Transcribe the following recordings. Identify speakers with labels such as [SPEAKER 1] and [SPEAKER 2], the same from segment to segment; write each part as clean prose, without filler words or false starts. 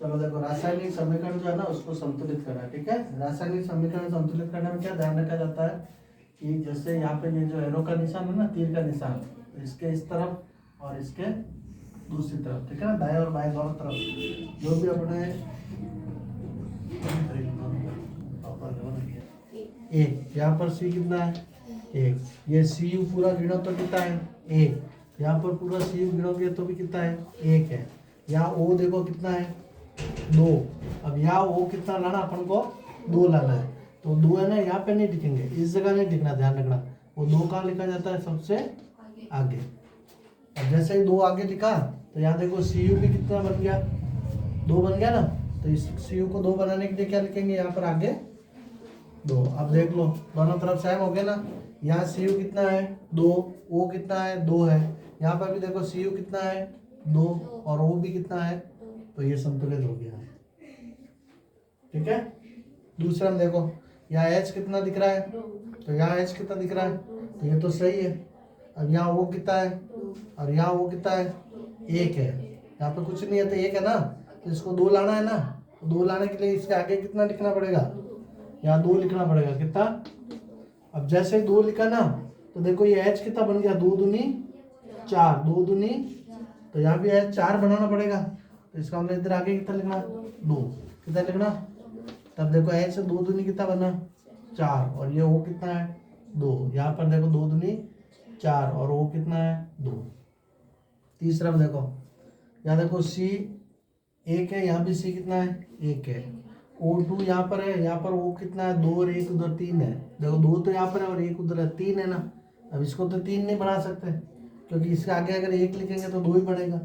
[SPEAKER 1] चलो देखो, रासायनिक समीकरण जो है ना उसको संतुलित करना है, ठीक है। रासायनिक समीकरण संतुलित करने में क्या ध्यान रखा जाता है कि जैसे यहाँ पे ये जो एरो का निशान है ना, तीर का निशान, तो इसके इस तरफ और इसके दूसरी तरफ, ठीक है ना, दाएं और बाएं दोनों तरफ जो भी अपने एक, यहाँ पर सी कितना है, एक, ये सी यू पूरा गिनो तो कितना है, एक, यहाँ पर पूरा सी यू गिनोगे तो भी कितना है, एक है। यहाँ ओ देखो कितना है, दो। अब यहाँ ओ कितना लाना अपन को, दो लाना है, तो दो है ना, यहाँ पे नहीं दिखेंगे, इस जगह नहीं दिखना, ध्यान रखना। वो दो कहाँ लिखा जाता है, सबसे आगे। अब जैसे ही दो आगे लिखा तो यहाँ देखो सी यू भी कितना बन गया, दो बन गया ना, तो इस सी यू को दो बनाने के लिए क्या लिखेंगे, यहाँ पर आगे दो। अब देख लो दोनों तरफ सेम हो गया ना, यहाँ सी यू कितना है, दो, ओ कितना है, दो है, यहाँ पर भी देखो सी यू कितना है, दो, और ओ भी कितना है, तो ये संतुलित हो गया है, ठीक है। दूसरा में देखो, यहाँ एच कितना दिख रहा है, तो यहाँ एच कितना दिख रहा है, तो ये तो सही है। अब यहाँ ओ कितना है और यहाँ ओ कितना है, एक है, यहाँ पे कुछ नहीं है तो एक है ना, तो इसको दो लाना है ना, तो दो लाने के लिए इसके आगे कितना लिखना पड़ेगा, यहाँ दो लिखना पड़ेगा, कितना। अब जैसे ही दो लिखा ना, तो देखो ये एच कितना बन गया, दो दूनी चार, दो दूनी, तो यहाँ भी एच चार बनाना पड़ेगा, तो इसका मतलब इधर आगे कितना लिखना, दो, कितना लिखना। तब देखो एच से दो दूनी कितना बना, चार, और ये ओ कितना है, दो, यहाँ पर देखो दो दूनी चार और ओ कितना है, दो। तीसरा में देखो, यहाँ देखो सी एक है, यहाँ भी सी कितना है, एक है। O2 यहाँ पर है, यहाँ पर O कितना है, दो, और एक उधर तीन है। देखो दो तो यहाँ पर है और एक उधर है, तीन है ना। अब इसको तो तीन नहीं बना सकते, क्योंकि इसके आगे अगर एक लिखेंगे तो दो ही बढ़ेगा,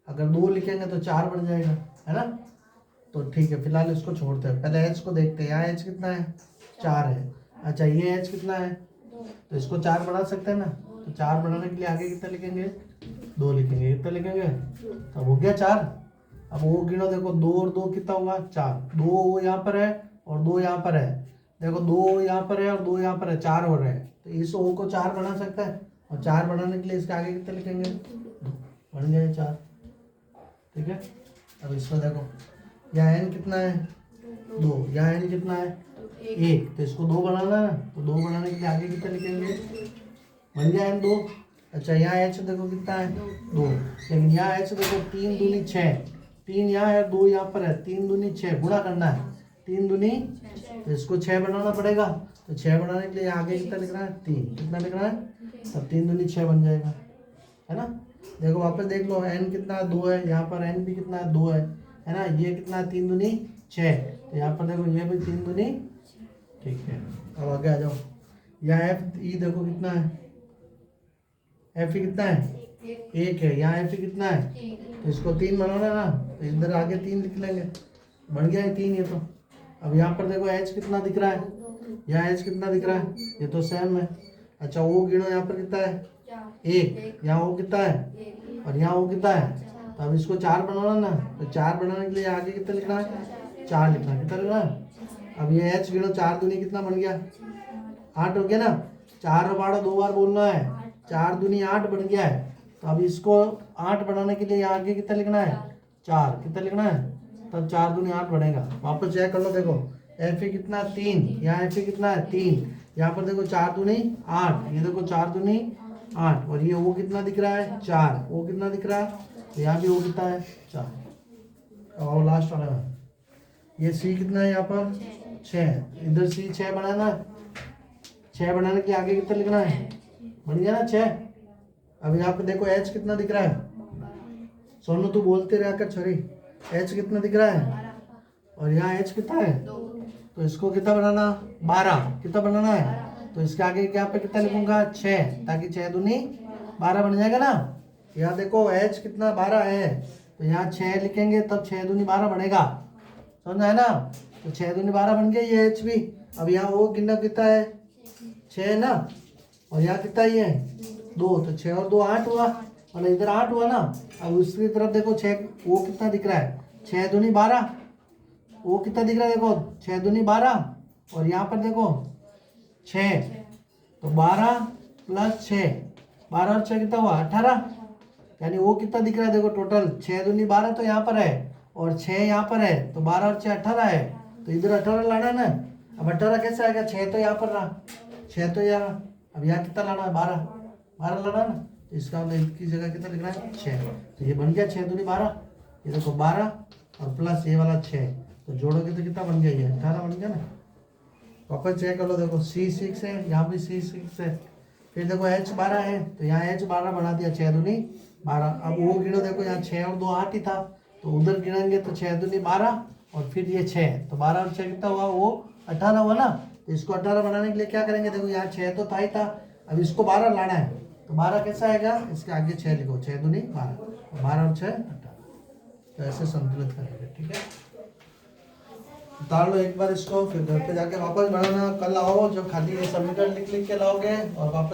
[SPEAKER 1] अगर दो लिखेंगे तो चार बढ़ जाएगा, है ना। तो ठीक है, फिलहाल इसको छोड़ते हैं, पहले एच को देखते हैं। यहाँ एच कितना है, चार है। अच्छा ये एच कितना है, तो इसको चार बढ़ा सकते हैं ना, तो चार बढ़ाने के लिए आगे कितना लिखेंगे, दो लिखेंगे, कितना लिखेंगे, तो हो गया चार। अब वो गिनो, देखो दो और दो कितना हुआ, चार, दो यहाँ पर है और दो यहाँ पर है, देखो दो यहाँ पर है और दो यहाँ पर है, चार हो रहे हैं, तो इस ओ को चार बना सकता है, और चार बनाने के लिए इसके आगे कितना लिखेंगे, बन गए चार, ठीक है। अब इसको देखो, यहाँ एन कितना है, दो, यहाँ एन कितना है, एक, तो इसको दो बनाना है, तो दो बनाने के लिए आगे कितना लिखेंगे, बन गया एन दो। अच्छा यहाँ एच देखो कितना है, दो, लेकिन यहाँ एच देखो तीन दूनी छः, तीन यहाँ है, दो यहाँ पर है, तीन दूनी छः, गुणा करना है, तीन दूनी, तो इसको छः बनाना पड़ेगा, तो छः बनाने के लिए आगे कितना लिखना है, तीन, कितना लिखना है, तब तीन दूनी छः बन जाएगा, है ना। देखो वापस देख लो, एन कितना है, दो है, यहाँ पर एन भी कितना है, दो है ना, ये कितना है, तीन दूनी छः, तो यहाँ पर देखो ये भी तीन दूनी, ठीक है। अब आगे आ जाओ, यहाँ एफ ई देखो कितना है, एफ ई कितना है, एक है, यहाँ एफ ई कितना है, तो इसको तीन बनाना है ना, तो इधर आगे तीन लिख लेंगे, बन गया है तीन ये तो। अब यहाँ पर देखो एच कितना दिख रहा है, यहाँ एच कितना दिख रहा है, ये तो सेम है। अच्छा ओ गिनो, यहाँ पर कितना है, एक, यहाँ ओ कितना है और यहाँ ओ कितना है, तो अब इसको चार बनाना ना, तो चार बनाने के लिए आगे कितना लिखना है, चार लिखना है, कितना लिखना है। अब ये एच गिनो, चार दूनी कितना बन गया, आठ हो गया ना, चार और बारह दो बार बोलना है, चार दूनी आठ बन गया है। तो अब इसको आठ बनाने के लिए आगे कितना लिखना है, चार, कितना लिखना है, तब चार दूनी आठ बनेगा। वापस चेक कर लो, देखो एफ ए कितना, तीन, यहाँ एफ ए कितना है, तीन, यहाँ पर देखो चार दूनी आठ, ये देखो चार दूनी आठ, और ये ओ कितना दिख रहा है, चार, ओ कितना दिख रहा है, तो यहाँ भी ओ कितना है, चार। और लास्ट वाला में ये सी कितना है, यहाँ पर छः, इधर सी छः बनाना, छः बनाने के आगे कितना लिखना है, बन गया ना छः। अब यहाँ पे देखो एच कितना दिख रहा है, सोनू तू बोलते रहा कर छोरी, एच कितना दिख रहा है, और यहाँ एच कितना है, तो इसको कितना बनाना, 12, कितना बनाना है, तो इसके आगे यहाँ पे कितना लिखूंगा, 6, ताकि 6 दूनी 12 बन जाएगा ना। यहाँ देखो एच कितना 12 है, तो यहाँ 6 लिखेंगे तब 6 दूनी 12 बनेगा, समझा है ना। तो 6 दूनी 12 बन गया, ये एच भी। अब यहाँ वो गिनना कितना है, 6 है ना, और यहाँ कितना ही है, 2, तो 6 और 2 8 हुआ, और इधर 8 हुआ ना। अब उसकी तरफ देखो 6, वो कितना दिख रहा है, 6 दूनी 12, वो कितना दिख रहा है, देखो 6 दूनी 12, और यहाँ पर देखो 6, तो 12 प्लस 6, 12 और 6 कितना हुआ, 18, यानी वो कितना दिख रहा है, देखो टोटल 6 दूनी 12 तो यहाँ पर है, और 6 यहाँ पर है, तो 12 और 6 18 है, तो इधर 18 लाना है ना। अब 18 कैसे आएगा, 6 तो यहाँ पर रहा, 6 तो यहाँ, अब यहाँ कितना लाना है, 12 लाना है ना। तो इसका मतलब इसकी जगह कितना लिखना है, 6। तो ये बन गया 6 दूनी 12, ये देखो 12 और प्लस ये वाला 6, तो जोड़ोगे तो कितना बन गया, ये 18 बन गया ना। वापस चेक कर लो, देखो C6 है, यहाँ भी C6 है, फिर देखो H12 है, तो यहाँ H12 बना दिया, 6 दूनी 12। अब वो गिनो, देखो यहाँ 6 और 2 8 ही था, तो उधर गिनेंगे तो 6 दूनी 12 और फिर ये 6, तो 12 और 6 कितना हुआ, वो 18 हुआ ना। तो इसको 18 बनाने के लिए क्या करेंगे, देखो यहाँ 6 तो था ही था, अब इसको 12 लाना है, तो 12 कैसा आएगा, इसके आगे 6 लिखो, 6 दूनी 12, 12 और 6 18। तो ऐसे संतुलित करेंगे, ठीक है। उतार लो एक बार इसको, फिर घर पे जाके वापस बनाना। कल आओ, जो खाली ये समीकरण लिख के लाओगे और वापस